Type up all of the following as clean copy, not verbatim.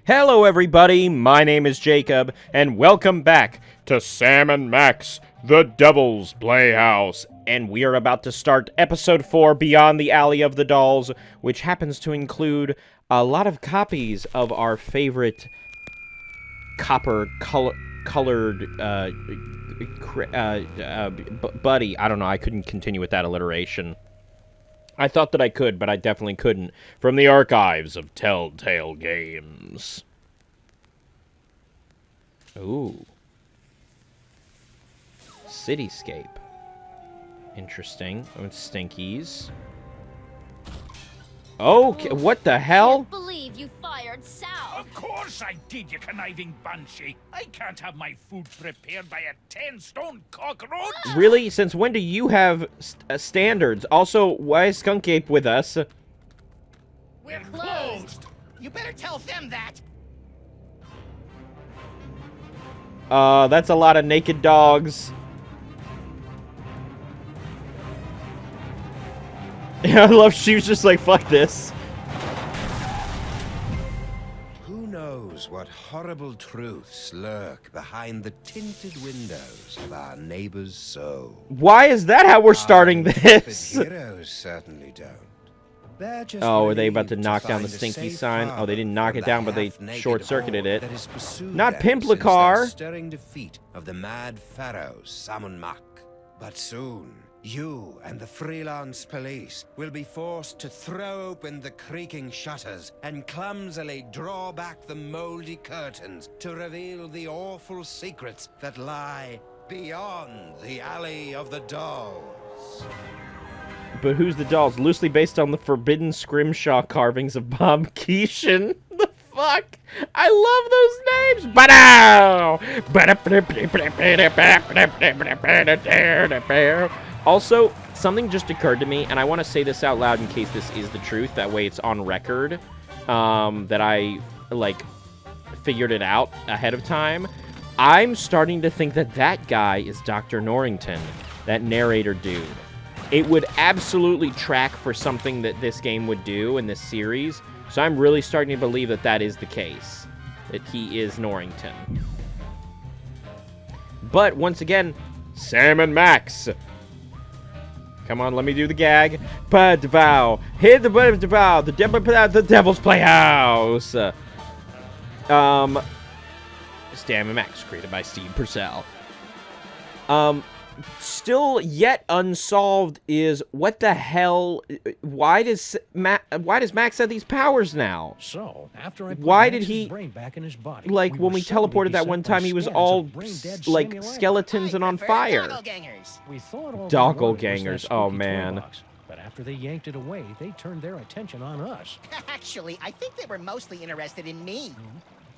Hello everybody, my name is Jacob, and welcome back to Sam and Max, the Devil's Playhouse. And we are about to start Episode 4, Beyond the Alley of the Dolls, which happens to include a lot of copies of our favorite colored buddy. I don't know, I couldn't continue with that alliteration. I thought that I could, but I definitely couldn't. From the archives of Telltale Games. Ooh. Cityscape. Interesting. Oh, it's Stinkies. Okay, what the hell? I can't believe you fired Sal. Of course I did, you conniving banshee. I can't have my food prepared by a 10-stone cockroach. Really? Since when do you have standards? Also, why is Skunk with us? We're closed. You better tell them that. That's a lot of naked dogs. I love she was just like, fuck this. Who knows what horrible truths lurk behind the tinted windows of our neighbor's soul? Why is that how we're starting this? Heroes certainly don't. They're just Oh, are they about to relieved knock down the find a stinky safe sign? Oh, they didn't knock harbor it down, but they from the half-naked short-circuited horde it. that has pursued Not them since Pimplicar. their stirring defeat of the mad pharaoh Samun-Mak. But soon, you and the freelance police will be forced to throw open the creaking shutters and clumsily draw back the moldy curtains to reveal the awful secrets that lie beyond the Alley of the Dolls. But who's the dolls? Loosely based on the forbidden scrimshaw carvings of Bob Keeshan. The fuck? I love those names. Ba-dow! Also, something just occurred to me, and I want to say this out loud in case this is the truth. That way it's on record, that I, like, figured it out ahead of time. I'm starting to think that that guy is Dr. Norrington, that narrator dude. It would absolutely track for something that this game would do in this series, so I'm really starting to believe that that is the case, that he is Norrington. But, once again, Sam and Max. Come on, let me do the gag. Ba-devow. Hit the button, devow. The Devil's Playhouse. Sam and Max, created by Steve Purcell. Still yet unsolved is what the hell? Why does Max have these powers now? So after I put Why did Max's he, brain back in his body, like, when were we suddenly teleported that beset one by time, he was scans all of brain-dead like simulations. skeletons and on fire. Doppelgangers. We thought all Doppelgangers, oh, spooky man. toy box, but after they yanked it away, they turned their attention on us. Actually, I think they were mostly interested in me.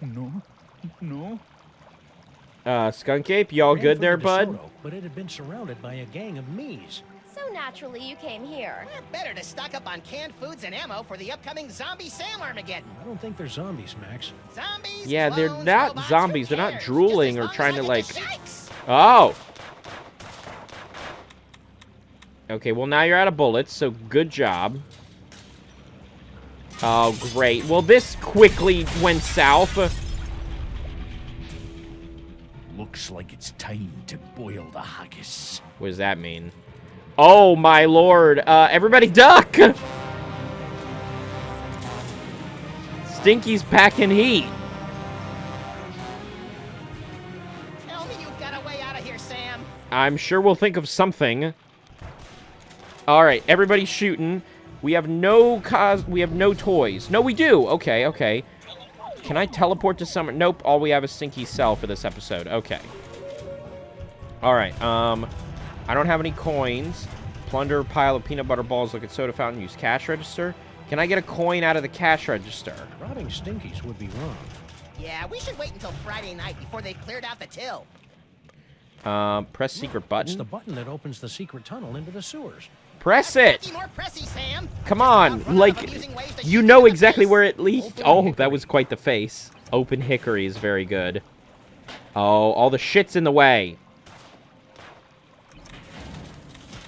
No. Skunk Ape, y'all And good for there, the bud? DeSoto, but it had been surrounded by a gang of me's. So naturally you came here. Better to stock up on canned foods and ammo for the upcoming zombie Sam Armageddon. I don't think they're zombies, Max. Zombies, Yeah, they're clones, not robots, zombies. who They're not cares? drooling Just or as long trying as to, I like... get the shakes. Oh! Okay, well, now you're out of bullets, so good job. Oh, great. Well, this quickly went south. Looks like it's time to boil the haggis. What does that mean? Oh, my lord. Everybody duck! Stinky's packing heat. Tell me you've got a way out of here, Sam. I'm sure we'll think of something. Alright, everybody's shooting. We have no toys. No, we do. Okay. Can I teleport to somewhere? Nope, all we have is Stinky's cell for this episode. Okay. Alright, I don't have any coins. Plunder pile of peanut butter balls, look at soda fountain, use cash register. Can I get a coin out of the cash register? Robbing Stinkies would be wrong. Yeah, we should wait until Friday night before they've cleared out the till. Press secret It's button. the button that opens the secret tunnel into the sewers. Press it! Plenty more pressy, Sam. Come Just on, don't run like, out of using ways to you shoot know in the exactly face. where it leads. Open Oh, hickory. that was quite the face. Open hickory is very good. Oh, all the shit's in the way.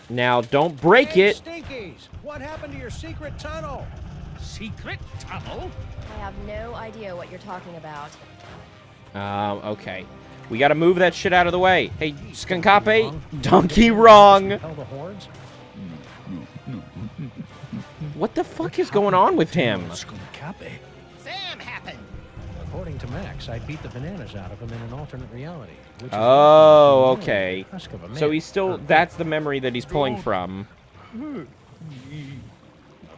Now, don't break Hey, it. Stinkies! What happened to your secret tunnel? Secret tunnel? I have no idea what you're talking about. Okay. We gotta move that shit out of the way. Hey, Skunkape, donkey wrong. Compel the hordes? What the fuck is going on with him? Spongejay. Sam happened. According to Max, I beat the bananas out of him in an alternate reality. Which is Oh, the okay. husk of a So man. he's still, that's the memory that he's pulling from.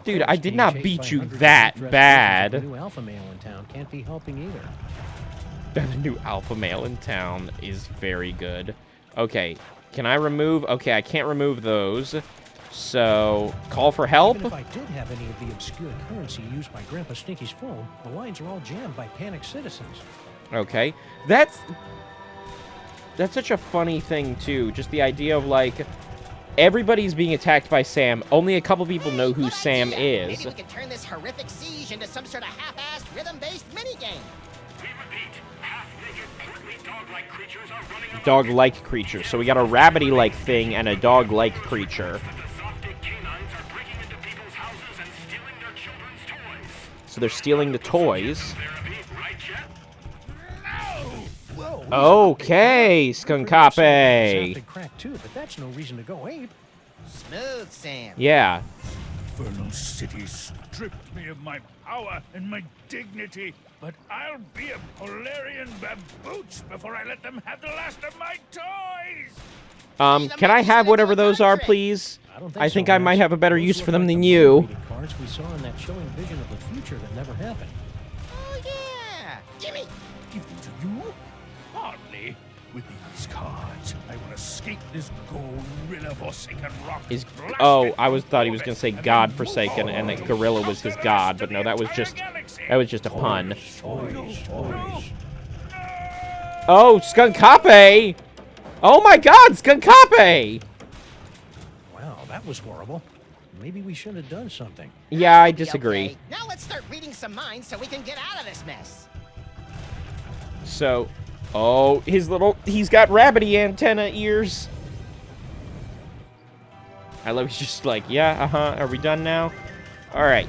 Dude, I did Being not chased beat by you hundreds of that dressed bad. versions of the new alpha male in town can't be helping either. The new alpha male in town is very good. Okay, can I remove? Okay, I can't remove those. So, call for help? Even if I did have any of the obscure currency used by Grandpa Stinky's phone, the lines are all jammed by panicked citizens. Okay, that's such a funny thing too. Just the idea of like everybody's being attacked by Sam. Only a couple people know who Good Sam idea. is. Maybe we could turn this horrific siege into some sort of half-assed rhythm-based minigame. We repeat, half-naked, portly dog-like creatures are running amok. Dog-like creature. So we got a rabbity-like thing and a dog-like creature. The soft-dick canines are breaking into people's houses and stealing their children's toys. So they're stealing the toys. Therapy, right, Jet? No! Whoa! Okay, Skunkape. Sounded crack too, but that's no reason to go ape. Smooth, Sam. Yeah. Infernal City stripped me of my power and my dignity, but I'll be a Polarian babooch before I let them have the last of my toys! Can I have whatever those are, please? I think I might have a better use for them than you. Cards we saw in that chilling vision of the future that never happened. Oh, yeah. Gimme. Give them to you? Hardly. With these cards, I will escape this gorilla-forsaken rock. Oh, I thought he was gonna say God-forsaken and that gorilla was his god, but no, that was just a pun. Oh, Skunkape! Oh my God, Skunkape! Wow, that was horrible. Maybe we should have done something. Yeah, I disagree. Okay, now let's start reading some minds so we can get out of this mess. So, oh, he's got rabbity antenna ears. I love he's just like, yeah, are we done now? All right,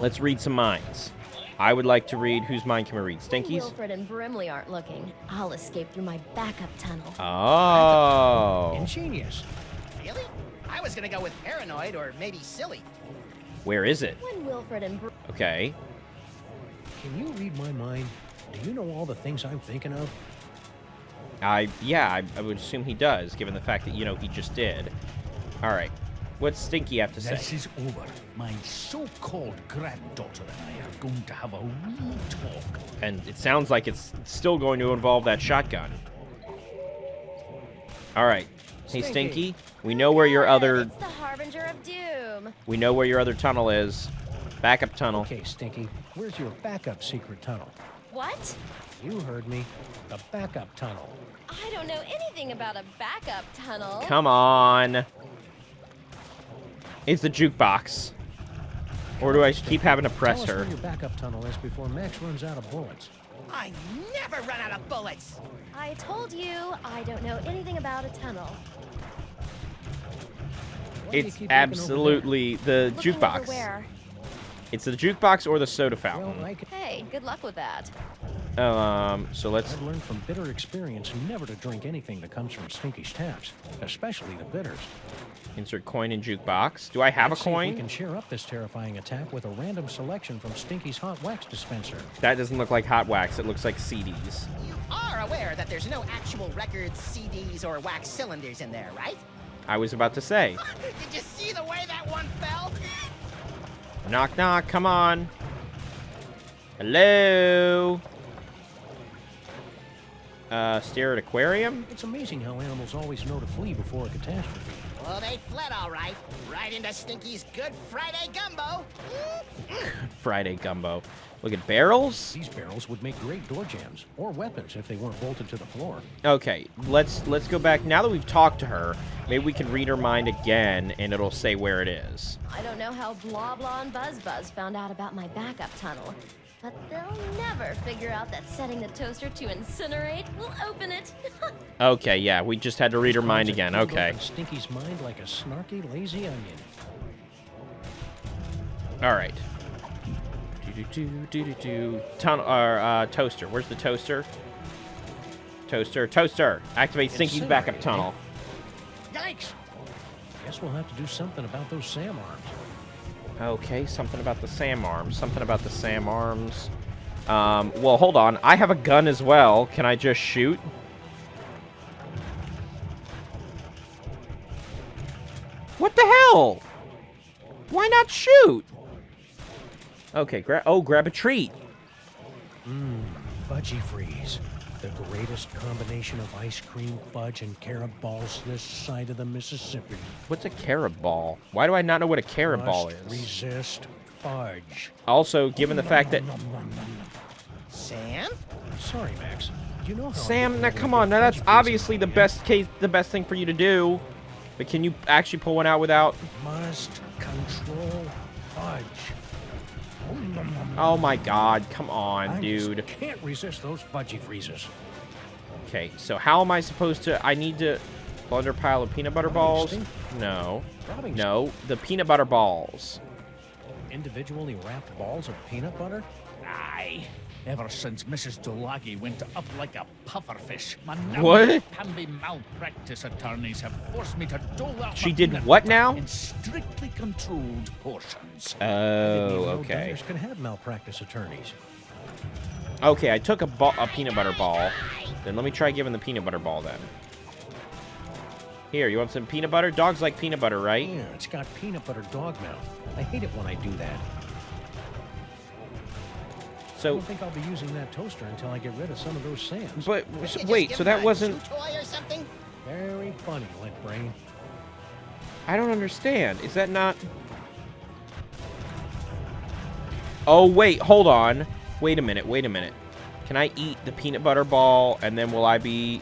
let's read some minds. I would like to read, whose mind can we read? Stinky's? Wilfred and Brimley aren't looking. I'll escape through my backup tunnel. Oh. Ingenious. Really? I was gonna go with paranoid or maybe silly. Where is it? When Wilfred and Okay. Can you read my mind? Do you know all the things I'm thinking of? Yeah, I would assume he does, given the fact that, he just did. All right. What's Stinky have to say? This is over. My so-called granddaughter and I are going to have a wee talk. And it sounds like it's still going to involve that shotgun. All right. Hey, Stinky, we know where your other... It's the harbinger of doom. We know where your other tunnel is. Backup tunnel. Okay, Stinky, where's your backup secret tunnel? What? You heard me. The backup tunnel. I don't know anything about a backup tunnel. Come on. It's the jukebox. Or do I keep having to press Tell us her? where your backup tunnel is before Max runs out of bullets. I never run out of bullets. I told you, I don't know anything about a tunnel. Why do you It's keep looking over absolutely the Looking over jukebox. where? It's the jukebox or the soda there? Well, fountain. I can... Hey, good luck with that. So let's... I've learned from bitter experience never to drink anything that comes from Stinky's taps, especially the bitters. Insert coin in jukebox. Do I have Let's a see if we coin? can share up this terrifying attack with a random selection from Stinky's hot wax dispenser. That doesn't look like hot wax. It looks like CDs. You are aware that there's no actual records, CDs, or wax cylinders in there, right? I was about to say. Did you see the way that one fell? Knock, knock. Come on. Hello? Stare at aquarium? It's amazing how animals always know to flee before a catastrophe. Well, they fled all right. Right into Stinky's Good Friday gumbo. Friday gumbo. Look at barrels? These barrels would make great door jams, or weapons if they weren't bolted to the floor. Okay, let's go back. Now that we've talked to her, maybe we can read her mind again, and it'll say where it is. I don't know how Blah Blah and Buzz Buzz found out about my backup tunnel, but they'll never figure out that setting the toaster to incinerate will open it. Okay, yeah, we just had to read her mind Cards have again. peeled Okay. open Stinky's mind like a snarky, lazy onion. All right. Tunnel or toaster. Where's the toaster? Toaster. Activate Stinky's backup tunnel. Yikes! Guess we'll have to do something about those SAM arms. Okay, something about the SAM arms. Well, hold on. I have a gun as well. Can I just shoot? What the hell? Why not shoot? Okay, grab a treat. Fudgy Freeze. The greatest combination of ice cream, fudge, and carob balls this side of the Mississippi. What's a carob ball? Why do I not know what a carob ball Must is? resist fudge. Also, given the fact that... Sam? Sorry, Max. You know how Sam, now come on. Now that's obviously the best thing for you to do. But can you actually pull one out without... Must control fudge. Oh my god, come on, I dude. just can't resist those fudgy freezes. Okay, so how am I supposed to... I need to... Blender pile of peanut butter balls? No. No, the peanut butter balls. Individually wrapped balls of peanut butter? Aye. Ever since Mrs. Dolagi went up like a pufferfish, my What? Pamby malpractice attorneys have forced me to dole out She my did peanut what butter now? in strictly controlled portions. Oh, Didn't even know okay. diners can have malpractice attorneys. Okay, I took a peanut butter ball. Then let me try giving the peanut butter ball then. Here, you want some peanut butter? Dogs like peanut butter, right? Yeah, it's got peanut butter dog mouth. I hate it when I do that. I So, don't think I'll be using that toaster until I get rid of some of those Sams. but, You just wait, give so him that a wasn't... chew toy or something? Very funny, Lint Brain. I don't understand. Is that not... Oh, wait, hold on. Wait a minute. Can I eat the peanut butter ball, and then will I be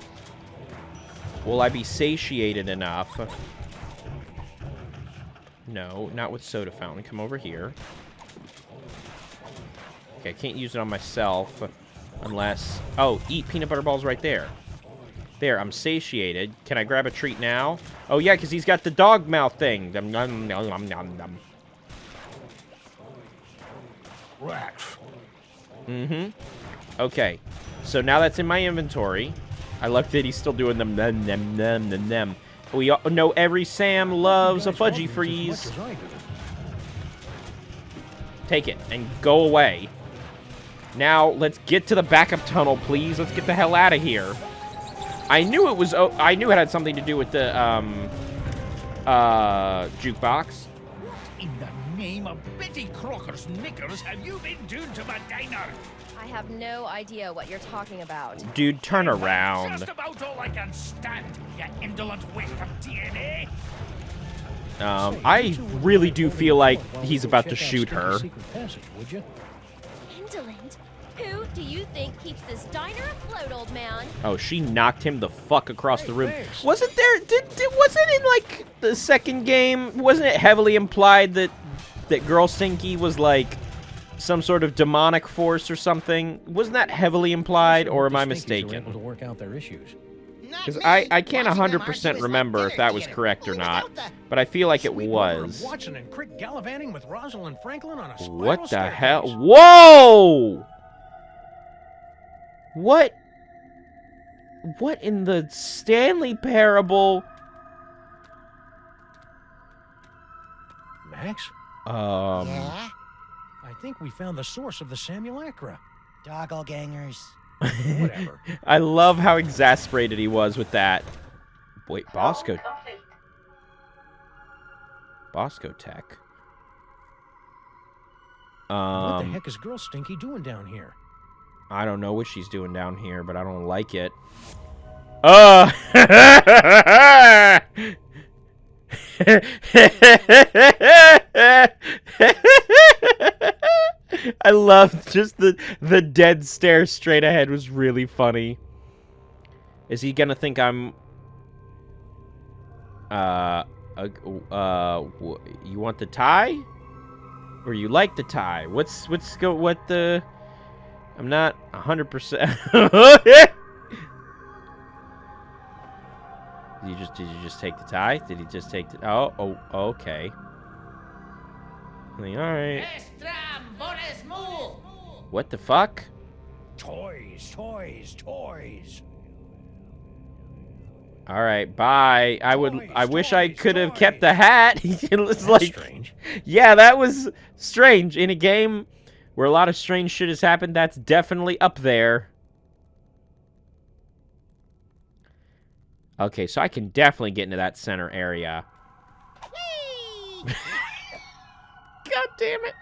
satiated enough? No, not with soda fountain. Come over here. Okay, I can't use it on myself unless... Oh, eat peanut butter balls right there. There, I'm satiated. Can I grab a treat now? Oh, yeah, because he's got the dog mouth thing. Nom, nom, nom, nom, nom, nom. Rats. Okay, so now that's in my inventory. I love that he's still doing them. Nom, nom, nom, nom, nom. We all know every Sam loves a fudgy freeze. Take it and go away. Now, let's get to the backup tunnel, please. Let's get the hell out of here. I knew it was... I knew it had something to do with the, jukebox. In the name of Betty Crocker's knickers have you been doing to my diner? I have no idea what you're talking about. Dude, turn around. Just about all I can stand, you indolent waste of DNA. I really do feel like he's about to shoot her. Indolent? Who do you think keeps this diner afloat, old man? Oh, she knocked him the fuck across the room. thanks. Wasn't there... wasn't in, like, the second game... Wasn't it heavily implied that Girl Stinky was, like, some sort of demonic force or something? Wasn't that heavily implied, or am I Able to mistaken? work out their issues. Not Because me. I can't Watching them 100% argue is remember like if that was dinner correct or theater. not, Without the- but I feel like it Sweet Wilbur was. Watson and Crick gallivanting with Rosalind Franklin on a spiral What the staircase. hell? Whoa! What in the Stanley Parable? Max, Yeah? I think we found the source of the Simulacra. Doppelgangers. Whatever. I love how exasperated he was with that. Wait, Bosco Tech. What the heck is Girl Stinky doing down here? I don't know what she's doing down here, but I don't like it. I love just the dead stare straight ahead was really funny. Is he gonna think I'm you want the tie? Or you like the tie? What the I'm not 100%. Did you just take the tie? Did he just take the... Oh, okay. All right. Estram Boris, move! What the fuck? Toys, toys, toys. All right, bye. I wish I toys, could have toys. kept the hat. It was That's like, strange. yeah, that was strange. In a game where a lot of strange shit has happened, that's definitely up there. Okay, so I can definitely get into that center area. Whee! God damn it.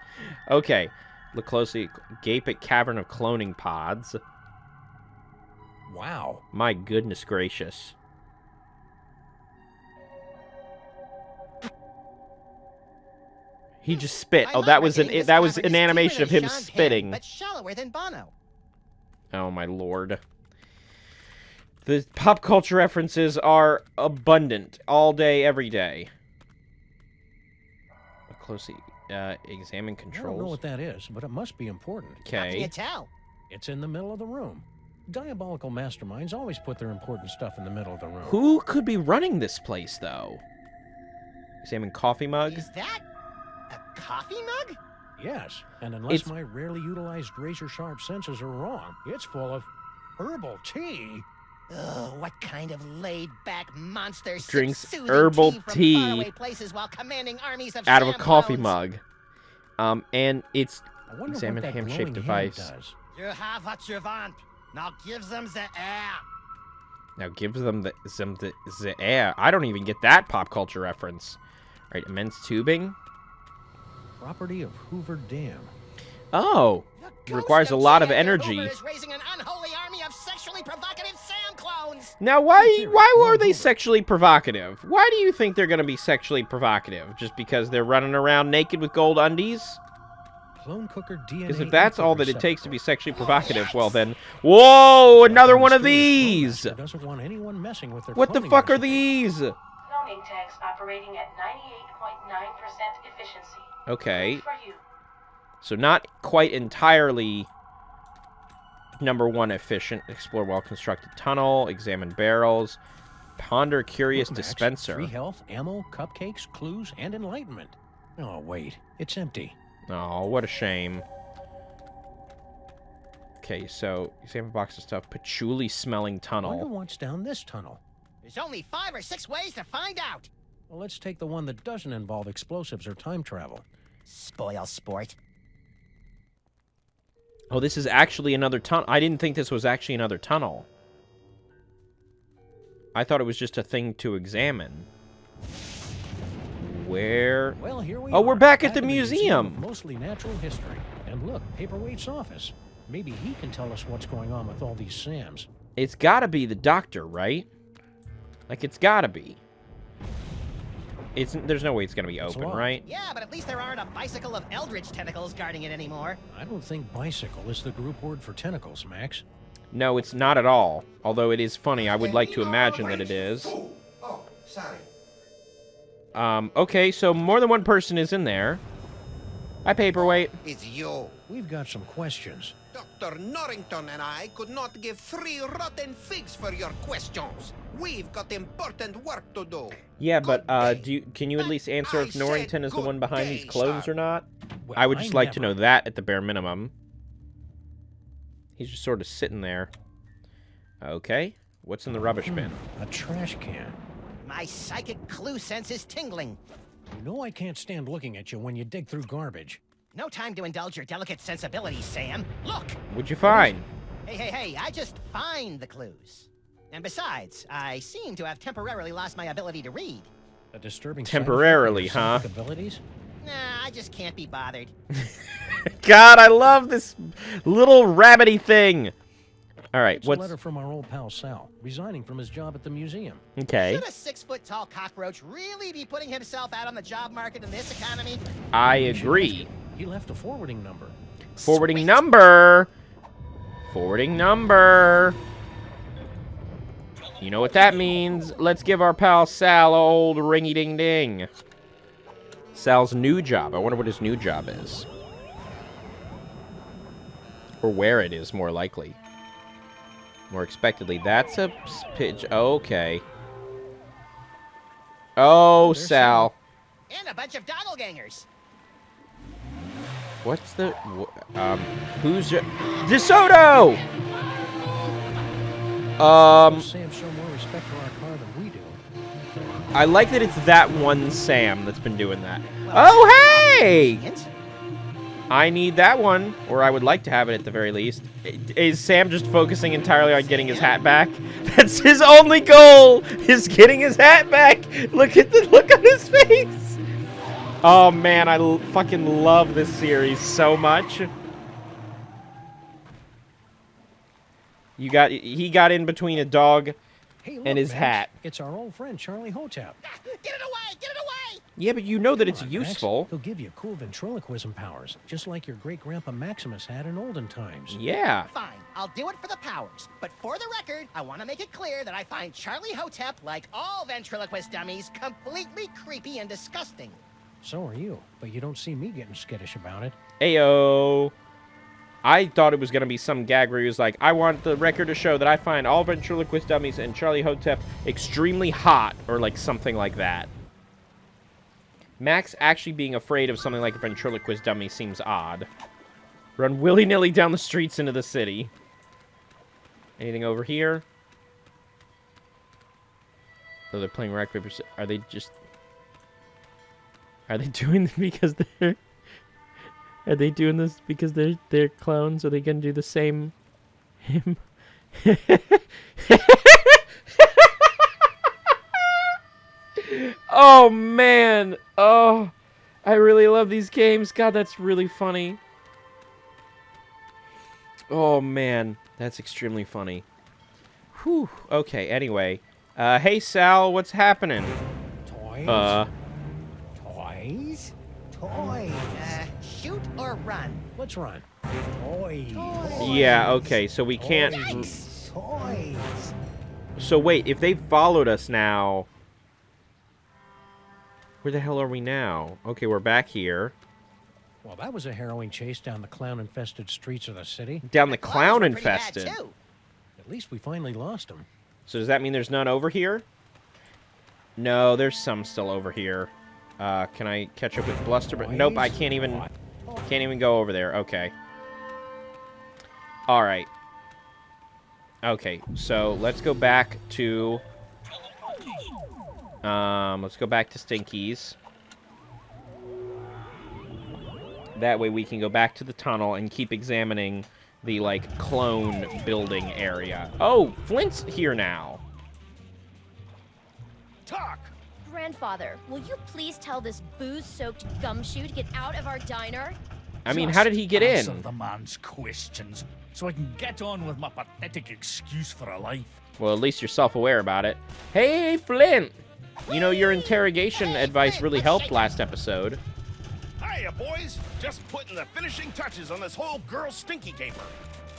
Okay, look closely. Gape at Cavern of Cloning Pods. Wow. My goodness gracious. He just spit. Oh, that was an animation of him spitting. But shallower than Bono. Oh my lord. The pop culture references are abundant all day, every day. Look closely. Examine I don't know controls. what that is, but it must be important. How can you Okay. tell? It's in the middle of the room. Diabolical masterminds always put their important stuff in the middle of the room. Who could be running this place, though? Examine coffee mug. Is that a coffee mug? Yes, and unless It's- my rarely utilized razor-sharp senses are wrong, it's full of herbal tea. Ugh, what kind of laid-back monster sips Drinks soothing herbal tea from tea faraway places while commanding armies of Out of a Sam coffee clones? mug. And it's I wonder examine what that ham-shaped glowing hand device. does. You have what you want. Now give them the air. Now give them the air. I don't even get that pop culture reference. All right, immense tubing. Property of Hoover Dam. Oh, The requires ghost a lot of J. Edgar energy. Hoover is raising an unholy army of sexually provocative Sam clones. Now why are they sexually provocative? Why do you think they're gonna be sexually provocative? Just because they're running around naked with gold undies? Clone cooker DNA. Because if that's input all that it takes to be receptacle. sexually provocative, well then, whoa, another one of Mysterious these. Clone Master doesn't want anyone messing with their What the cloning fuck are recipe. these? Cloning tanks operating at 98.9% efficiency. Okay, Good for you. so not quite entirely #1 efficient. Explore well-constructed tunnel. Examine barrels. Ponder curious Look, Max, dispenser. Free health, ammo, cupcakes, clues, and enlightenment. Oh, wait. It's empty. Oh, what a shame. Okay, so examine box of stuff. Patchouli-smelling Wonder tunnel. what's down this tunnel. There's only 5 or 6 ways to find out. Well, let's take the one that doesn't involve explosives or time travel. Spoil sport. Oh, this is actually another tunnel. I didn't think this was actually another tunnel. I thought it was just a thing to examine. Where? Well, here we Oh, are. we're back at the of museum. of Mostly natural history. And look, Paperweight's office. Maybe he can tell us what's going on with all these Sams. It's gotta be the doctor, right? Like, it's gotta be. There's no way it's gonna be open, locked. right? Yeah, but at least there aren't a bicycle of eldritch tentacles guarding it anymore. I don't think bicycle is the group word for tentacles, Max. No, it's not at all. Although it is funny, I would like to imagine that it is. Oh, sorry. Okay, so more than one person is in there. Hi, Paperweight. It's you. We've got some questions. Dr. Norrington and I could not give 3 rotten figs for your questions. We've got important work to do. Yeah, but Good day. can you at least answer I if Norrington said is the one good behind day, these clones sir. or not? Well, I would just like to know never- that at the bare minimum. He's just sort of sitting there. Okay, what's in the rubbish bin? A trash can. My psychic clue sense is tingling. You know I can't stand looking at you when you dig through garbage. No time to indulge your delicate sensibilities, Sam. Look! What'd you find? Hey, I just find the clues. And besides, I seem to have temporarily lost my ability to read. A disturbing side Temporarily, effect of your huh? psychic abilities? Nah, I just can't be bothered. God, I love this little rabbity thing. All right, It's a what's letter from our old pal Sal, resigning from his job at the museum. okay? Should a 6-foot-tall cockroach really be putting himself out on the job market in this economy? I You should ask agree. him. He left a forwarding number. Forwarding Sweet. number. Forwarding number. You know what that means. Let's give our pal Sal a old ringy-ding-ding. Sal's new job. I wonder what his new job is. Or where it is, more likely. More expectedly. That's a pitch. Okay. Oh, There's Sal. And a bunch of doppelgangers. What's the... who's... DeSoto! Sam show more respect for our car than we do. I like that it's that one Sam that's been doing that. Oh, hey! I need that one, or I would like to have it at the very least. Is Sam just focusing entirely on getting his hat back? That's his only goal, is getting his hat back. Look at the look on his face. Oh man, I fucking love this series so much. He got in between a dog Hey, look, and his Max, hat. It's our old friend Charlie Hotep. Get it away! Get it away! Yeah, but you know that it's Come on, Max. useful. He'll give you cool ventriloquism powers, just like your great-grandpa Maximus had in olden times. Yeah. Fine, I'll do it for the powers. But for the record, I want to make it clear that I find Charlie Hotep, like all ventriloquist dummies, completely creepy and disgusting. So are you, but you don't see me getting skittish about it. Ayo. I thought it was going to be some gag where he was like, I want the record to show that I find all ventriloquist dummies and Charlie Hotep extremely hot, or like something like that. Max actually being afraid of something like a ventriloquist dummy seems odd. Run willy-nilly down the streets into the city. Anything over here? Oh, they're playing rock, paper, are they just... Are they doing this because they're... Are they doing this because they're clones? Are they gonna do the same him? Oh man! Oh, I really love these games. God, that's really funny. Oh man, that's extremely funny. Whew. Okay. Anyway, hey Sal, what's happening? Toys? Toys? Toys. Shoot or run? Let's run. Toys. Yeah. Okay. So we can't. Yikes. Toys. So wait, if they followed us now, where the hell are we now? Okay, we're back here. Well, that was a harrowing chase down the clown-infested streets of the city. Down the clown Clowns were pretty bad, infested. too. At least we finally lost them. So does that mean there's none over here? No, there's some still over here. Can I catch up with Bluster? But nope, I can't even go over there. Okay. All right. Okay, so let's go back to Stinky's. That way we can go back to the tunnel and keep examining the, like, clone building area. Oh, Flint's here now. Talk! Grandfather, will you please tell this booze-soaked gumshoe to get out of our diner? I mean, how did he get in? Answer the man's questions, so I can get on with my pathetic excuse for a life. Well, at least you're self-aware about it. Hey, Flint! You know, your interrogation advice really helped last episode. Hiya, boys! Just putting the finishing touches on this whole girl Stinky caper.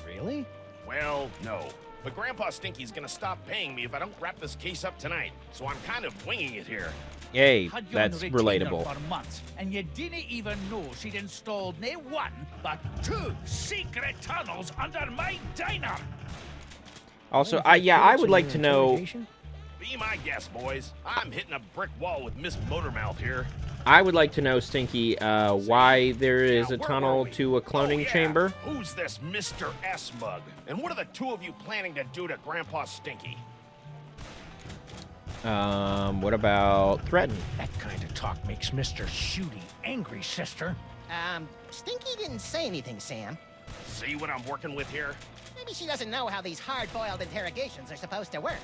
Really? Well, no. But Grandpa Stinky's gonna stop paying me if I don't wrap this case up tonight, so I'm kind of winging it here. Yay, Had you that's on retainer relatable. for months, and you didn't even know she'd installed not one, but 2 secret tunnels under my diner. Also, I would like to know... Be my guest, boys. I'm hitting a brick wall with Miss Motormouth here. I would like to know, Stinky, why there is Now, a where tunnel were we? to a cloning Oh, yeah. chamber. Who's this Mr. S mug? And what are the two of you planning to do to Grandpa Stinky? What about Threaten? That kind of talk makes Mr. Shooty angry, sister. Stinky didn't say anything, Sam. See what I'm working with here? Maybe she doesn't know how these hard-boiled interrogations are supposed to work.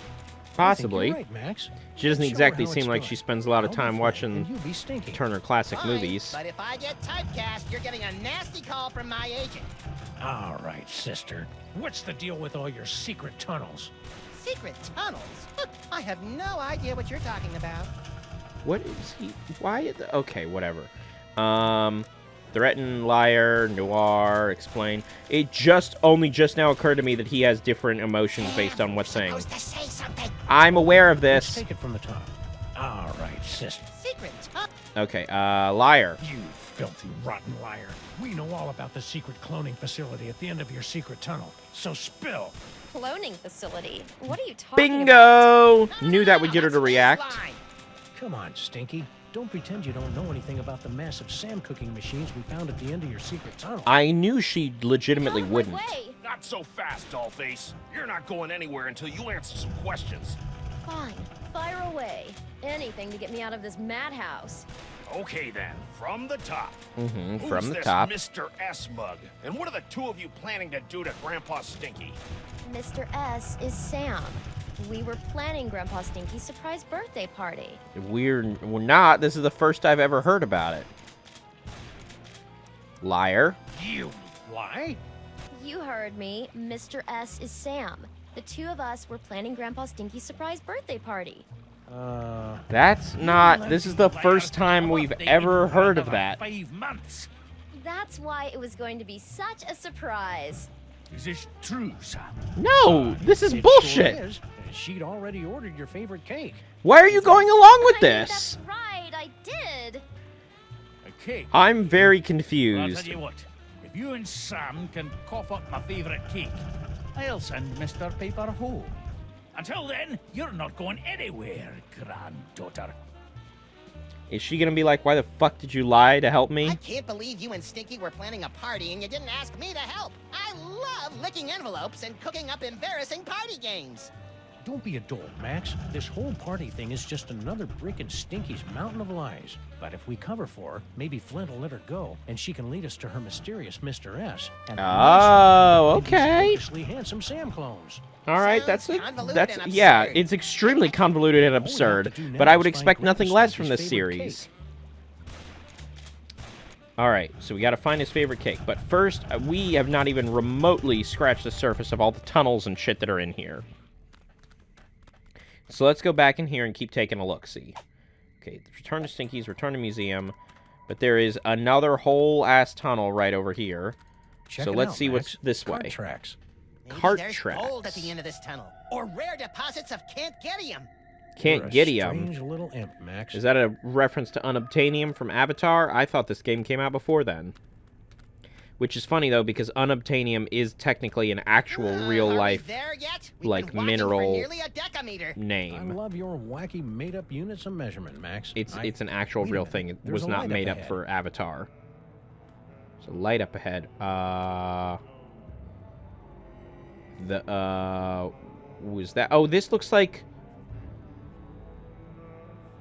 Possibly. I think you're right, Max. She doesn't Show her exactly how seem it's like done. she spends a lot of I'll be time Fred, watching and you be Stinky. Turner Classic Fine, movies. But if I get typecast, you're getting a nasty call from my agent. All right, sister. What's the deal with all your secret tunnels? Secret tunnels? I have no idea what you're talking about. What is he? Why? Okay, whatever. Threaten, liar, noir, explain. It only just now occurred to me that he has different emotions based on what's saying. Supposed to say something. I'm aware of Let's this. take it from the top. All right, sister. Secret tunnel. Okay, liar. You filthy, rotten liar. We know all about the secret cloning facility at the end of your secret tunnel. So spill. Cloning facility? What are you talking about? Bingo! Knew that would get her to That's his react. line. Come on, Stinky. don't pretend you don't know anything about the massive Sam cooking machines we found at the end of your secret tunnel. I knew she legitimately Get out of wouldn't. my way. Not so fast, Dollface. You're not going anywhere until you answer some questions. Fine, fire away. Anything to get me out of this madhouse. Okay then, from the top. Mm-hmm, Who's from the this top. Mr. S mug? And what are the two of you planning to do to Grandpa Stinky? Mr. S is Sam. We were planning Grandpa Stinky's surprise birthday party. We're not. This is the first I've ever heard about it. Liar. You lie? You heard me. Mr. S is Sam. The two of us were planning Grandpa Stinky's surprise birthday party. That's not. This is the first time we've ever heard of that. 5 months. That's why it was going to be such a surprise. Is this true, Sam? No, this is It bullshit. Sure is. She'd already ordered your favorite cake. Why are you going along with I mean, this? that's right, I did. A cake? I'm very Well, I'll confused. tell you what. If you and Sam can cough up my favorite cake, I'll send Mr. Paper home. Until then, you're not going anywhere, granddaughter. Is she gonna be like, why the fuck did you lie to help me? I can't believe you and Stinky were planning a party and you didn't ask me to help. I love licking envelopes and cooking up embarrassing party games. Don't be a dolt, Max. This whole party thing is just another brick in Stinky's mountain of lies. But if we cover for her, maybe Flint will let her go, and she can lead us to her mysterious Mr. S. And Oh, these okay. freakishly handsome Sam clones. All right, Sounds that's convoluted and yeah, absurd. it's extremely convoluted and All we have absurd, to do now but I is would find expect Grandpa nothing less from Stinky's this favorite series. cake. All right, so we got to find his favorite cake, but first, we have not even remotely scratched the surface of all the tunnels and shit that are in here. So let's go back in here and keep taking a look. See, okay, return to Stinky's, return to museum, but there is another whole ass tunnel right over here. Check So it let's out, see Max. what's this Cart way. tracks. Maybe Cart there's tracks. gold at the end of this tunnel, or rare deposits of can't gettium. Can't You're a get him. strange little imp, Max. Is that a reference to Unobtainium from Avatar? I thought this game came out before then. Which is funny, though, because Unobtainium is technically an actual Are we real-life there yet? We've like, been walking mineral for nearly a decameter. I name. love your wacky made-up units of measurement, Max. It's an actual Wait a real minute. thing. It There's was a not light made up up ahead. for Avatar. So light up ahead. Was that? Oh, this looks like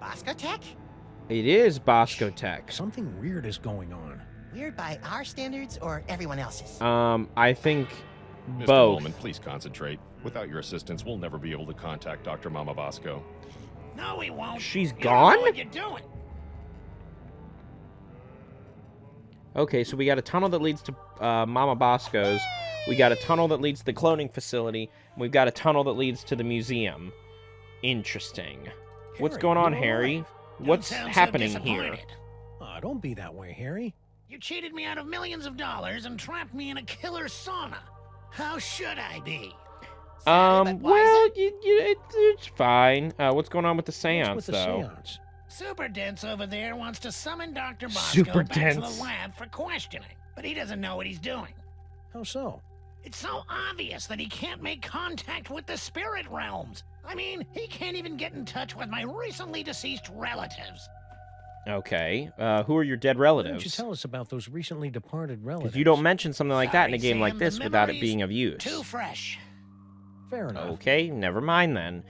Bosco Tech? it is Bosco Tech. Something weird is going on. Weird by our standards or everyone else's? I think Mr. both. Ullman, please concentrate. Without your assistance, we'll never be able to contact Dr. Mama Bosco. No, we won't. She's You don't gone? know what you're doing. Okay, so we got a tunnel that leads to Mama Bosco's. We got a tunnel that leads to the cloning facility. And we've got a tunnel that leads to the museum. Interesting. What's Harry, going on, you're Harry? alive. What's Don't sound so happening here? disappointed. Aw, don't be that way, Harry. You cheated me out of millions of dollars and trapped me in a killer sauna. How should I be? Sorry, but Well, wiser? it's fine. What's going on with the seance, What's with the though? seance? Super Dense over there wants to summon Dr. Bosco Super back to Dense. the lab for questioning, but he doesn't know what he's doing. How so? It's so obvious that he can't make contact with the spirit realms. I mean, he can't even get in touch with my recently deceased relatives. Okay. Who are your dead Why don't you relatives? tell us about those recently departed relatives? Because you don't mention something like that in a Sorry, game like Sam, this the without it memories being of use. Too fresh. Fair enough. Okay, never mind then.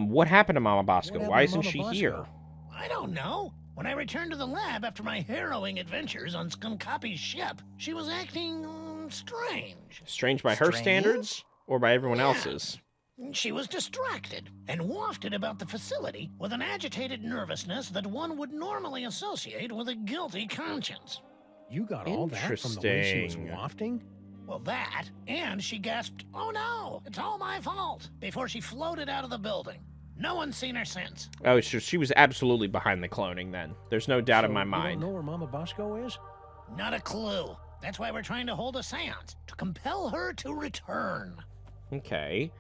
What happened to Mama Bosco? What Why happened isn't to she Mama here? Bosco? I don't know. When I returned to the lab after my harrowing adventures on Skunkapi's ship, she was acting strange. Strange by her Strange? standards? Or by everyone Yeah. else's? She was distracted and wafted about the facility with an agitated nervousness that one would normally associate with a guilty conscience. You got all that from the way she was Interesting. wafting? Well, that, and she gasped, "Oh no, it's all my fault," before she floated out of the building. No one's seen her since. Oh, so she was absolutely behind the cloning then. There's no doubt in So my you mind. don't know where Mama Bosco is? Not a clue. That's why we're trying to hold a seance, to compel her to return. Okay.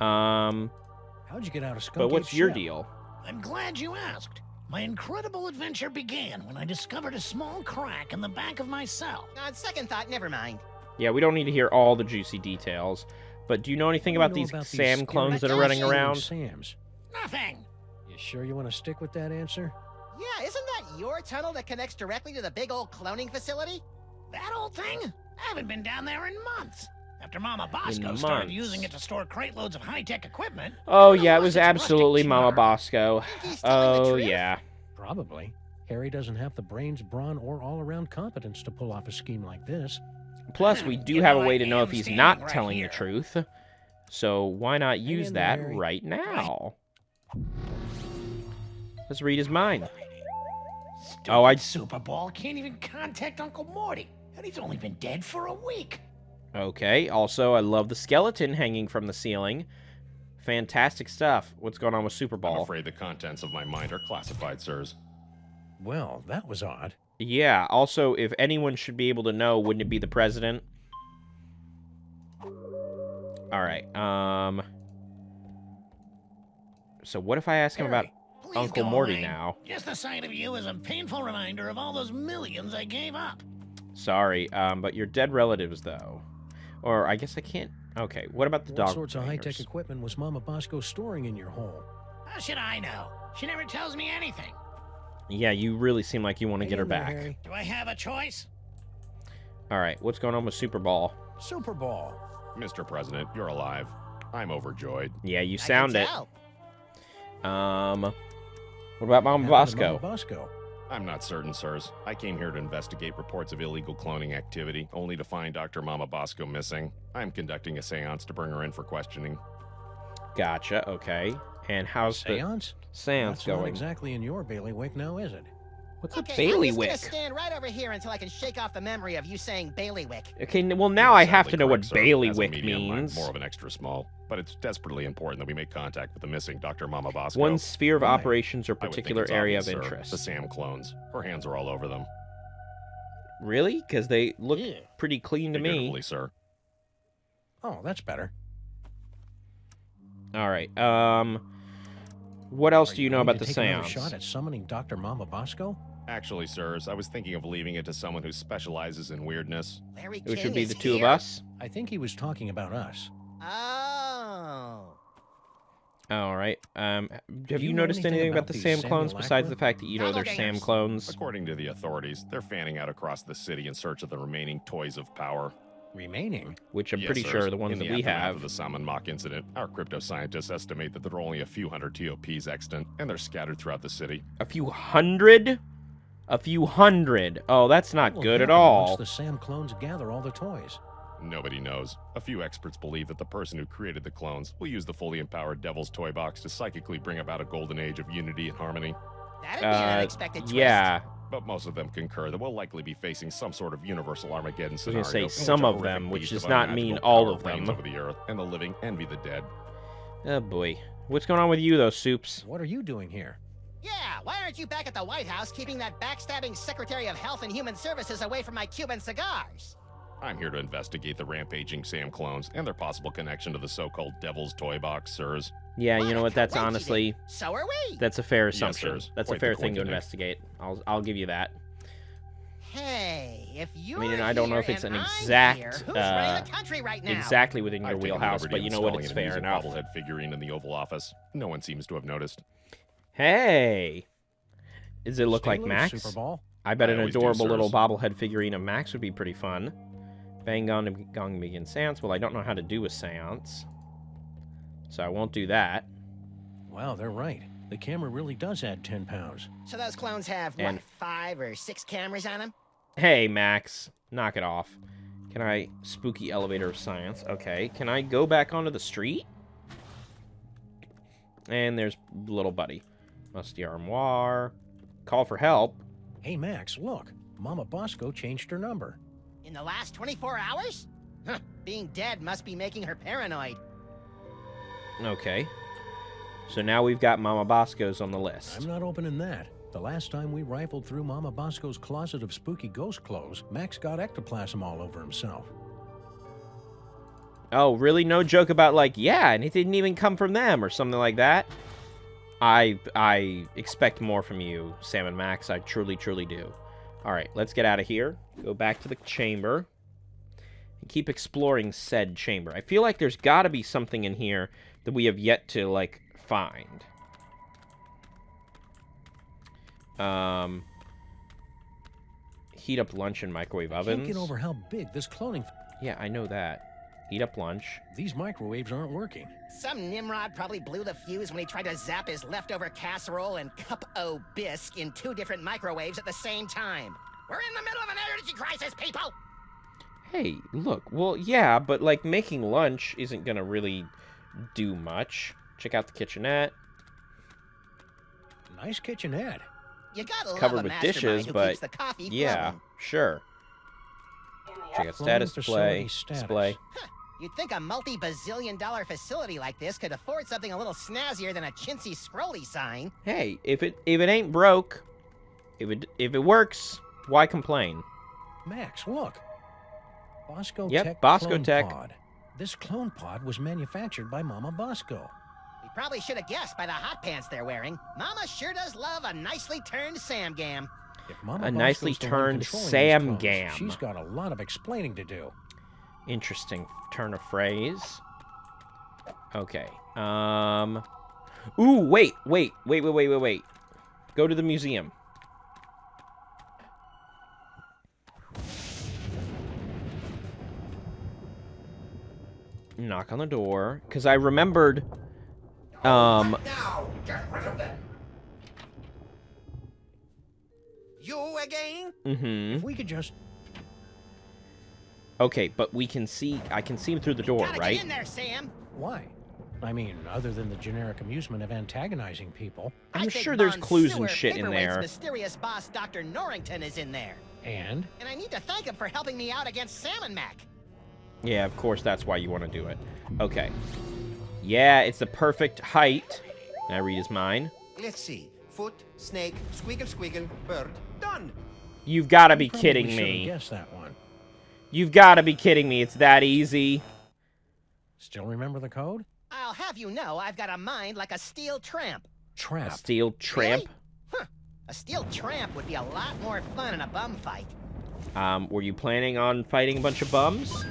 How'd you get out of Skunk But what's Ape's your ship? deal? I'm glad you asked. My incredible adventure began when I discovered a small crack in the back of my cell. On second thought, never mind. Yeah, we don't need to hear all the juicy details. But do you know anything What about do you these know about Sam scary clones that are Attention! running around? Sams. Nothing. You sure you want to stick with that answer? Yeah, isn't that your tunnel that connects directly to the big old cloning facility? That old thing? I haven't been down there in months. After Mama Bosco In started months. using it to store crate loads of high-tech equipment. Oh, I don't know yeah, it unless was it's absolutely rustic Mama junk. Bosco. Think he's telling the Oh, truth? yeah. Probably. Harry doesn't have the brains, brawn, or all-around competence to pull off a scheme like this. Plus, we do You have a know, way I to know am if he's standing not right telling here. the truth. So why not use in there, that Harry. right now? Let's read his mind. Oh, I... Super Ball can't even contact Uncle Morty, and he's only been dead for a week. Okay, also, I love the skeleton hanging from the ceiling. Fantastic stuff. What's going on with Super I'm Ball? afraid the contents of my mind are classified, sirs. Well, that was odd. Yeah, also, if anyone should be able to know, wouldn't it be the president? Alright, so what if I ask him about Harry, please Uncle go Morty away. now? Just the sight of you is a painful reminder of all those millions I gave up. Sorry, but you're dead relatives, though. Or, I guess I can't... Okay, what about the dog What sorts of high-tech bangers? equipment was Mama Bosco storing in your home? How should I know? She never tells me anything. Yeah, you really seem like you want to Hang get her in there, back. Harry. Do I have a choice? Alright, what's going on with Super Ball? Super Ball. Mr. President, you're alive. I'm overjoyed. Yeah, you I can sound it. tell. What about Mama What happened to Bosco? Mama Bosco. I'm not certain, sirs. I came here to investigate reports of illegal cloning activity, only to find Dr. Mama Bosco missing. I'm conducting a seance to bring her in for questioning. Gotcha, okay. And how's Seance? the seance That's not going? exactly in your bailiwick now, is it? What's Okay, a bailiwick? I'm just gonna stand right over here until I can shake off the memory of you saying bailiwick. Okay, well now I have Sadly to know what correct, sir. As a bailiwick medium, I'm means. more of an extra small, but it's desperately important that we make contact with the missing Dr. Mama Bosco. One sphere of Why? operations or I would think particular it's area obvious, of sir. interest. The Sam clones. Her hands are all over them. Really? Because they look Yeah. pretty clean to me. Figuratively, sir. Oh, that's better. Alright, what else Are do you know going about to the take another seance? shot at summoning Dr. Mama Bosco? Actually, sirs, I was thinking of leaving it to someone who specializes in weirdness. Larry Which King would be is the two of here? us? I think he was talking about us. Oh. Alright, have Do you you know noticed anything anything about about the these Sam clones Samuel besides the Ackman? fact that you know they're Sam Doppelgangers. clones? According to the authorities, they're fanning out across the city in search of the remaining toys of power. Remaining? Which I'm Yes, pretty sirs. sure are the ones in that the we aftermath have. of the Salmon Mock incident, our crypto scientists estimate that there are only a few hundred TOPs extant, and they're scattered throughout the city. A few hundred? A few hundred. Oh, that's not What will good at happen all. Once the Sam clones gather all the toys. Nobody knows. A few experts believe that the person who created the clones will use the fully empowered Devil's Toy Box to psychically bring about a golden age of unity and harmony. That'd be an unexpected twist. Yeah. But most of them concur that we'll likely be facing some sort of universal Armageddon was scenario. gonna say in which some a of horrific them, which beast does of not mean unimaginable all power of them. reigns over the earth, and the living envy the dead. Oh boy. What's going on with you though, Soups? What are you doing here? Yeah, why aren't you back at the White House keeping that backstabbing Secretary of Health and Human Services away from my Cuban cigars? I'm here to investigate the rampaging Sam clones and their possible connection to the so-called Devil's Toy Box, sirs. Yeah, you know what? That's coincidence. honestly, So are we. that's a fair Yes, assumption. sirs. That's a Quite fair the thing to coincidence. investigate. I'll give you that. Hey, if you're I mean, I don't know if here it's an and I'm exact, here, who's running the country right now? Exactly within your I've taken wheelhouse, liberty but of you know what? It's installing fair an enough. amusing bobblehead figurine in the Oval Office. No one seems to have noticed. Hey, does it look Stay like loose, Max? Super Ball. I bet I an always do, adorable little sirs. bobblehead figurine of Max would be pretty fun. Bang gong begin seance. Well, I don't know how to do a seance, so I won't do that. Wow, they're right. The camera really does add 10 pounds. So those clones have, And- what, 5 or 6 cameras on them? Hey, Max, knock it off. Can I spooky elevator of science? Okay, can I go back onto the street? And there's little buddy. Musty armoire. Call for help. Hey, Max, look. Mama Bosco changed her number. In the last 24 hours? Huh, being dead must be making her paranoid. Okay. So now we've got Mama Bosco's on the list. I'm not opening that. The last time we rifled through Mama Bosco's closet of spooky ghost clothes, Max got ectoplasm all over himself. Oh, really? No joke about, like, yeah, and it didn't even come from them or something like that? I expect more from you, Sam and Max. I truly, truly do. All right, let's get out of here. Go back to the chamber. And keep exploring said chamber. I feel like there's got to be something in here that we have yet to, like, find. heat up lunch in microwave Can't ovens. get over how big this cloning... Yeah, I know that. Heat up lunch. These microwaves aren't working. Some Nimrod probably blew the fuse when he tried to zap his leftover casserole and cup o' bisque in 2 different microwaves at the same time. We're in the middle of an energy crisis, people! Hey, look. Well, yeah, but, like, making lunch isn't gonna really do much. Check out the kitchenette. Nice kitchenette. You gotta love Covered a with mastermind dishes, who but keeps the coffee yeah, flowing. sure. In the Check out Cloning status facility display. status. You'd think a multi-bazillion-dollar facility like this could afford something a little snazzier than a chintzy scrolly sign. Hey, if it ain't broke, if it works, why complain? Max, look. Bosco Yep, Tech Bosco clone Tech. pod. This clone pod was manufactured by Mama Bosco. We probably should have guessed by the hot pants they're wearing. Mama sure does love a nicely turned Samgam. If Mama A nicely Bosco's the one turned controlling these Sam clones, Gam. She's got a lot of explaining to do. Interesting turn of phrase. Okay. Ooh, wait. Go to the museum. Knock on the door, because I remembered. Now, get rid of them. You again? Mm-hmm. If we could just... Okay, but we can see. I can see him through the door, Gotta right? get in there, Sam. Why? I mean, other than the generic amusement of antagonizing people. I I'm think sure there's Bond's clues sewer and shit in paperweight's there. mysterious boss, Dr. Norrington, is in there. And? And I need to thank him for helping me out against Salmon Mac. Yeah, of course, that's why you want to do it. Okay. Yeah, it's the perfect height. Can I read his mind? Let's see. Foot, snake, squiggle, squiggle, bird. Done. You've got to be Probably kidding should've me. guessed that one. You've got to be kidding me. It's that easy. Still remember the code? I'll have you know I've got a mind like a steel tramp. A Trap. steel tramp. Really? Huh. A steel tramp would be a lot more fun in a bum fight. Were you planning on fighting a bunch of bums?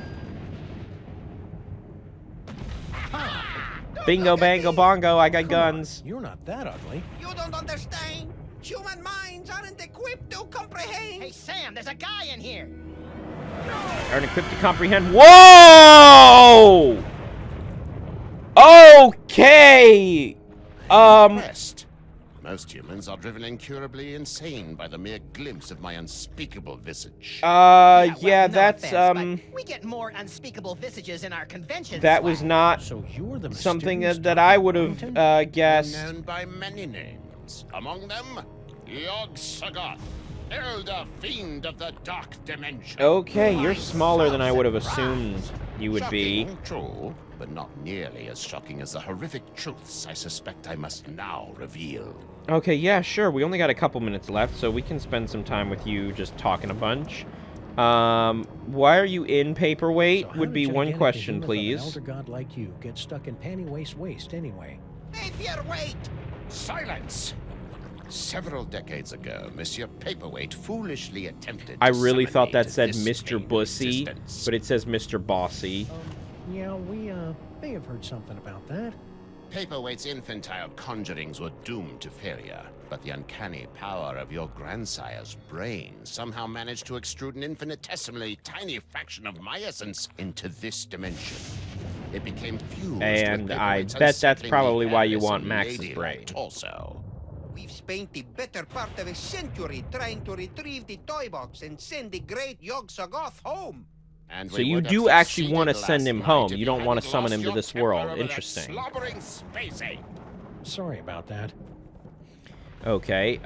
Bingo, bango, bongo, I got Come on, guns. You're not that ugly. You don't understand. Human minds aren't equipped to comprehend. Hey, Sam, there's a guy in here. Aren't equipped to comprehend. Whoa! Okay! Impressed. Most humans are driven incurably insane by the mere glimpse of my unspeakable visage. Well, yeah, no that's, offense, but we get more unspeakable visages in our conventions. that was not So you're the something mysterious that Dr. I would have, Norrington? guessed. Known by many names. Among them, Yog-Sothoth, elder fiend of the dark dimension. Okay, you're smaller than I would have Myself assumed you would be. Shocking, true, but not nearly as shocking as the horrific truths I suspect I must now reveal. Okay, yeah, sure. We only got a couple minutes left, so we can spend some time with you just talking a bunch. Why are you in Paperweight? So how Would did be one gigantic question, behemoth of an please. elder god like you get stuck in panty waste anyway. Paperweight. Silence! Several decades ago, Monsieur Paperweight foolishly attempted I to really summon thought me that to said this Mr. plane of Bussy, existence. but it says Mr. Bossy. Yeah, we, may have heard something about that. Paperweight's infantile conjurings were doomed to failure, but the uncanny power of your grandsire's brain somehow managed to extrude an infinitesimally tiny fraction of my essence into this dimension. It became fused And with I Paperweight's bet that's unsettlingly probably why you hairless want and Max's ladylike brain. torso. We've spent the better part of a century trying to retrieve the toy box and send the great Yog-Sothoth home. And So we you would have do actually succeeded want to send last him night home. if You don't want to hadn't summon lost him to your this temper world. over that Interesting. slobbering space ape. Sorry about that. Okay,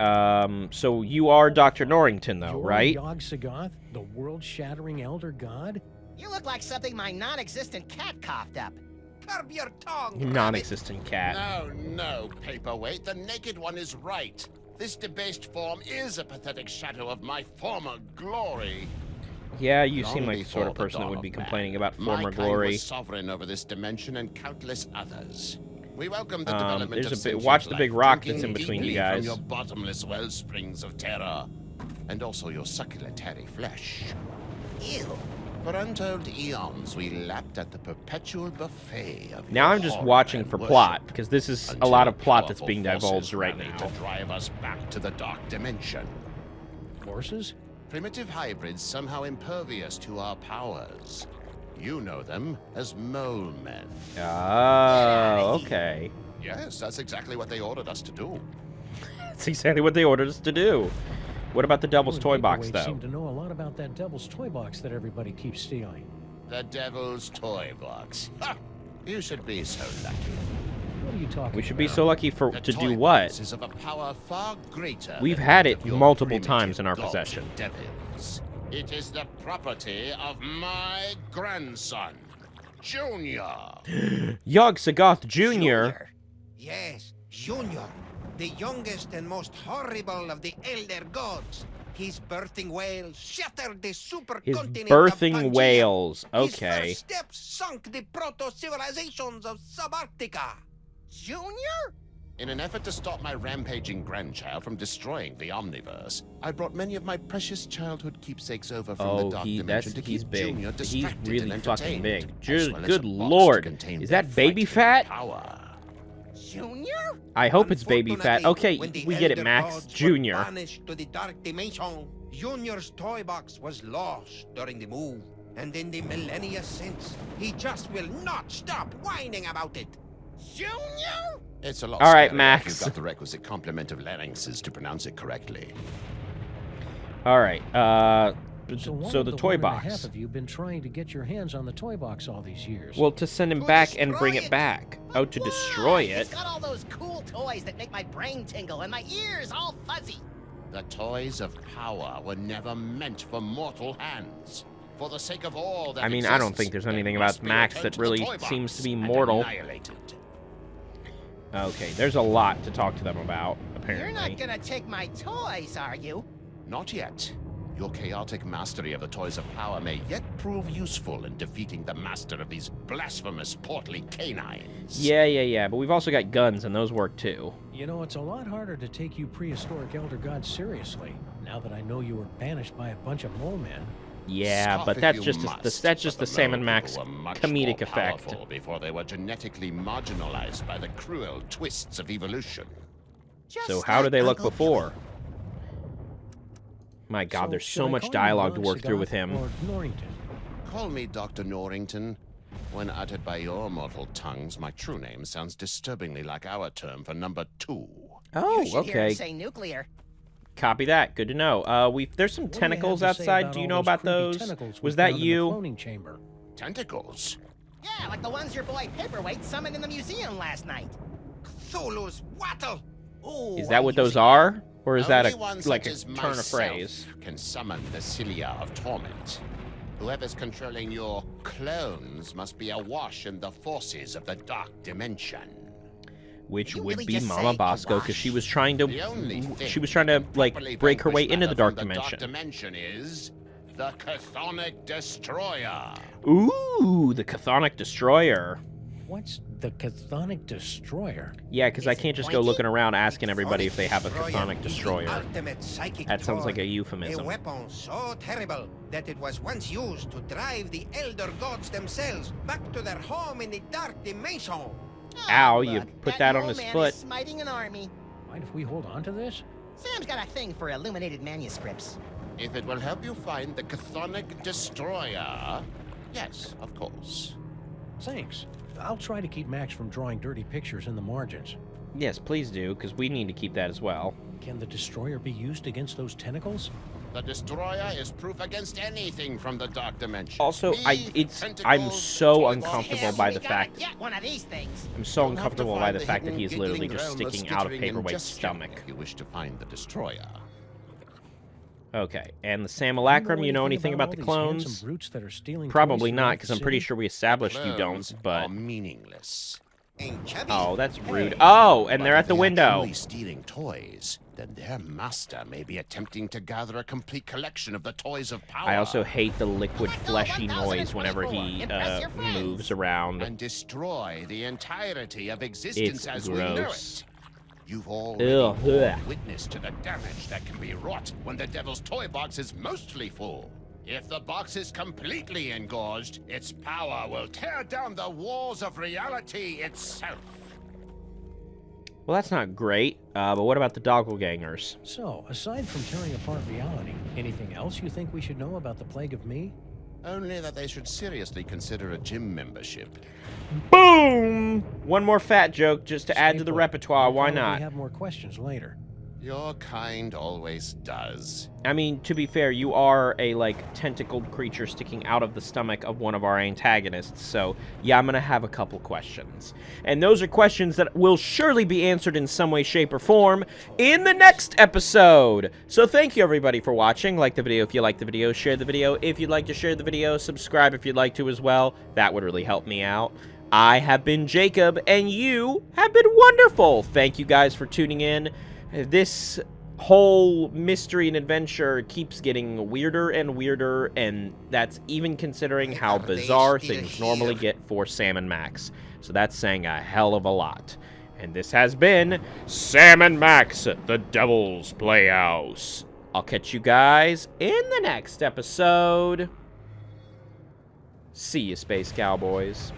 so you are Dr. Norrington, though, You're right? Yog-Sothoth, the world-shattering elder god? You look like something my non-existent cat coughed up. Curb your tongue, rabbit. Non-existent cat. No, Paperweight. The naked one is right. This debased form is a pathetic shadow of my former glory. Yeah, you Long seem like the sort of before the person that dawn would be of man, complaining about my former kind glory. was sovereign over this dimension and countless others. We welcome the Um, development there's of a bit- sentient watch the big life, rock drinking that's in between you deeply guys. From your bottomless well springs of terror, and also your succulent hairy flesh. Ew. For untold eons, we lapped at the perpetual buffet of Now your I'm just horror watching and for worship, plot, because this is a until lot of plot that's powerful being forces divulged right rallied now. to drive us back to the dark dimension. Forces? Primitive hybrids somehow impervious to our powers. You know them as mole men. Oh, okay. Yes, that's exactly what they ordered us to do. That's exactly what they ordered us to do. What about the Devil's Toy Box, though? Seem to know a lot about that Devil's Toy Box that everybody keeps stealing. The Devil's Toy Box. Ha! You should be so lucky. What are you talking about? We should be so lucky to The do toy what? box is of a power far greater We've than had that it of your multiple primitive times in our gods possession. and Devils. It is the property of my grandson, Junior. Yog-Sothoth Jr. Yes, Junior, the youngest and most horrible of the Elder Gods. His birthing wail shattered the His supercontinent of birthing Pangea. whales. His Okay. first steps sunk the proto-civilizations of Subarctica. Junior? In an effort to stop my rampaging grandchild from destroying the Omniverse, I brought many of my precious childhood keepsakes over from the Dark Dimension to he's keep big. Junior He's distracted really and fucking entertained, big. as well as Good a box to lord. contain Is their that baby frightening fat? Power. Junior? I hope it's baby fat. Unfortunately, Okay, when the we get it, Elder Max. Gods were Junior. banished to the Dark Dimension, Junior's toy box was lost during the move. And in the millennia since, he just will not stop whining about it. Junior? It's a lot All right, scarier Max. if you've got the requisite complement of larynxes to pronounce it correctly. All right. So, why So have the the toy 1.5 box. of you been trying to get your hands on the toy box all these years? Well, to send him To back and bring destroy it it. back. Oh, to Why? destroy It's it. got all those cool toys that make my brain tingle and my ears all fuzzy. The toys of power were never meant for mortal hands. For the sake of all that I mean, I don't exists, think there's they anything must about be Max returned that to the really toy box seems to be and mortal. annihilated. Okay, there's a lot to talk to them about, You're apparently. not gonna take my toys, are you? Not yet. Your chaotic mastery of the toys of power may yet prove useful in defeating the master of these blasphemous portly canines. Yeah, but we've also got guns, and those work too. You know, it's a lot harder to take you prehistoric elder gods seriously, now that I know you were banished by a bunch of mole men. Yeah, Scoff but if that's you just must, that's just but the Sam and mole Max people were much comedic more effect. powerful before they were genetically marginalized by the cruel twists of evolution. Just So how like did they look Uncle before? My God, So there's should so I much call you dialogue to Ron work through with Sagoth him. Or Norrington? Call me Dr. Norrington. When uttered by your mortal tongues, my true name sounds disturbingly like our term for number 2. Oh, You should hear him okay. say nuclear. Copy that. Good to know. There's some What do you have tentacles to say outside. Do you all know those about creepy those? tentacles we Was that found in the you? cloning chamber? Tentacles? Yeah, like the ones your boy Paperweight summoned in the museum last night. Cthulhu's wattle. Ooh, Is that I'm what those using- are, or is that Only one like such a as turn of myself phrase? can summon the cilia of torment. Whoever's controlling your clones must be awash in the forces of the Dark Dimension. Which Did you would really be just Mama say Bosco, because awash? she was trying to The only thing she was trying to properly like break her way vanquish into the matter Dark from Dimension. The Dark Dimension is the Chthonic Destroyer. Ooh, the Chthonic Destroyer. What's the Chthonic Destroyer? Yeah, because I Is it can't just go pointy? looking around asking everybody if they have a Chthonic Chthonic is the Destroyer. ultimate psychic That sounds like a toy. euphemism. A weapon so terrible that it was once used to drive the Elder Gods themselves back to their home in the Dark Dimension. Ow, you Look, put that on mole his man foot. Is smiting an army. Mind if we hold on to this? Sam's got a thing for illuminated manuscripts. If it will help you find the Chthonic Destroyer, yes, of course. Thanks. I'll try to keep Max from drawing dirty pictures in the margins. Yes, please do, because we need to keep that as well. Can the Destroyer be used against those tentacles? The Destroyer is proof against anything from the Dark Dimension. Also, Leave I'm tentacles, so toy uncomfortable Yeah, by we the gotta fact get one of these things. I'm so You'll have to uncomfortable by find the fact that hidden he is literally giggling just realm of sticking out of skittering Paperweight's ingestion stomach. If you wish to find the Destroyer. Okay, and the Simulacrum, you know anything about the clones? Probably not, because I'm pretty sure we established you Clones don't, but... are meaningless. And Chubby, Oh, that's rude. Hey, Oh, and but they're if at the they are window. truly stealing toys, then their master may be attempting to gather a complete collection of the toys of power. I also hate the liquid Michael, fleshy noise whenever 1024. he Impress your friends. moves around. and destroy the entirety of existence It's as we know gross. it. You've already Ugh. borne witness to the damage that can be wrought when the Devil's Toy Box is mostly full. If the box is completely engorged, its power will tear down the walls of reality itself. Well, that's not great, but what about the doppelgangers? So, aside from tearing apart reality, anything else you think we should know about the Plague of Me? Only that they should seriously consider a gym membership. Boom! One more fat joke just to add to the repertoire, why We not? have more questions later. Your kind always does. I mean, to be fair, you are a, like, tentacled creature sticking out of the stomach of one of our antagonists, so, yeah, I'm gonna have a couple questions. And those are questions that will surely be answered in some way, shape, or form in the next episode! So thank you, everybody, for watching. Like the video if you like the video, share the video if you'd like to share the video, subscribe if you'd like to as well. That would really help me out. I have been Jacob, and you have been wonderful! Thank you guys for tuning in. This whole mystery and adventure keeps getting weirder and weirder, and that's even considering how bizarre things normally get for Sam and Max. So that's saying a hell of a lot. And this has been Sam and Max, the Devil's Playhouse. I'll catch you guys in the next episode. See you, Space Cowboys.